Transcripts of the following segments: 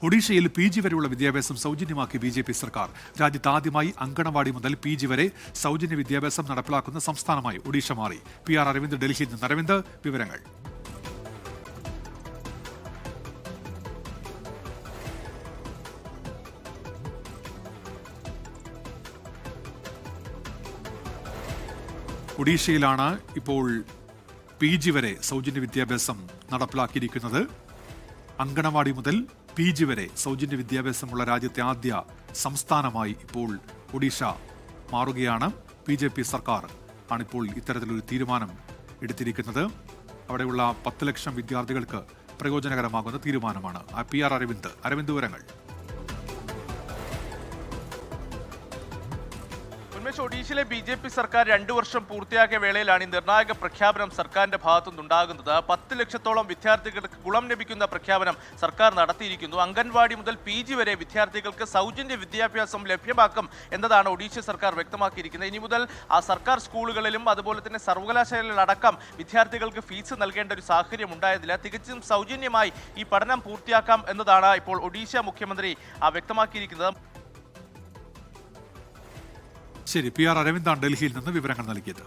ഒഡീഷയിൽ PG വരെയുള്ള വിദ്യാഭ്യാസം സൗജന്യമാക്കി BJP സർക്കാർ. രാജ്യത്ത് ആദ്യമായി അങ്കണവാടി മുതൽ PG വരെ സൗജന്യ വിദ്യാഭ്യാസം നടപ്പിലാക്കുന്ന സംസ്ഥാനമായി ഒഡീഷ മാറി. PR അരവിന്ദ് ഡൽഹിയിൽ നിന്ന്. അരവിന്ദ്, വിവരങ്ങൾ. ഒഡീഷയിലാണ് ഇപ്പോൾ PG വരെ സൗജന്യ വിദ്യാഭ്യാസം നടപ്പിലാക്കിയിരിക്കുന്നത്. അങ്കണവാടി മുതൽ PG വരെ സൗജന്യ വിദ്യാഭ്യാസമുള്ള രാജ്യത്തെ ആദ്യ സംസ്ഥാനമായി ഇപ്പോൾ ഒഡീഷ മാറുകയാണ്. BJP സർക്കാർ ആണിപ്പോൾ ഇത്തരത്തിലൊരു തീരുമാനം എടുത്തിരിക്കുന്നത്. അവിടെയുള്ള 10 ലക്ഷം വിദ്യാർത്ഥികൾക്ക് പ്രയോജനകരമാകുന്ന തീരുമാനമാണ്. PR അരവിന്ദ് വിവരങ്ങൾ. ഒഡീഷയിലെ BJP സർക്കാർ 2 വർഷം പൂർത്തിയാക്കിയ വേളയിലാണ് ഈ നിർണായക പ്രഖ്യാപനം സർക്കാരിന്റെ ഭാഗത്തുനിന്നുണ്ടാകുന്നത്. 10 ലക്ഷത്തോളം വിദ്യാർത്ഥികൾക്ക് ഗുണം ലഭിക്കുന്ന പ്രഖ്യാപനം സർക്കാർ നടത്തിയിരിക്കുന്നു. അംഗൻവാടി മുതൽ PG വരെ വിദ്യാർത്ഥികൾക്ക് സൗജന്യ വിദ്യാഭ്യാസം ലഭ്യമാക്കും എന്നതാണ് ഒഡീഷ സർക്കാർ വ്യക്തമാക്കിയിരിക്കുന്നത്. ഇനി മുതൽ ആ സർക്കാർ സ്കൂളുകളിലും അതുപോലെ തന്നെ സർവകലാശാലകളിലടക്കം വിദ്യാർത്ഥികൾക്ക് ഫീസ് നൽകേണ്ട ഒരു സാഹചര്യം ഉണ്ടായതില്ല. തികച്ചും സൗജന്യമായി ഈ പഠനം പൂർത്തിയാക്കാം എന്നതാണ് ഇപ്പോൾ ഒഡീഷ മുഖ്യമന്ത്രി വ്യക്തമാക്കിയിരിക്കുന്നത്. ശരി, PR അരവിന്ദാണ് ഡൽഹിയിൽ നിന്ന് വിവരങ്ങൾ നൽകിയത്.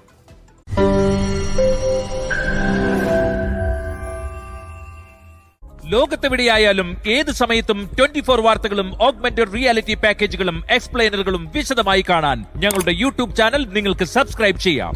ലോകത്തെവിടെയായാലും ഏത് സമയത്തും 24 വാർത്തകളും ഓഗ്മെന്റഡ് റിയാലിറ്റി പാക്കേജുകളും എക്സ്പ്ലെയിനറുകളും വിശദമായി കാണാൻ ഞങ്ങളുടെ YouTube ചാനൽ നിങ്ങൾക്ക് സബ്സ്ക്രൈബ് ചെയ്യാം.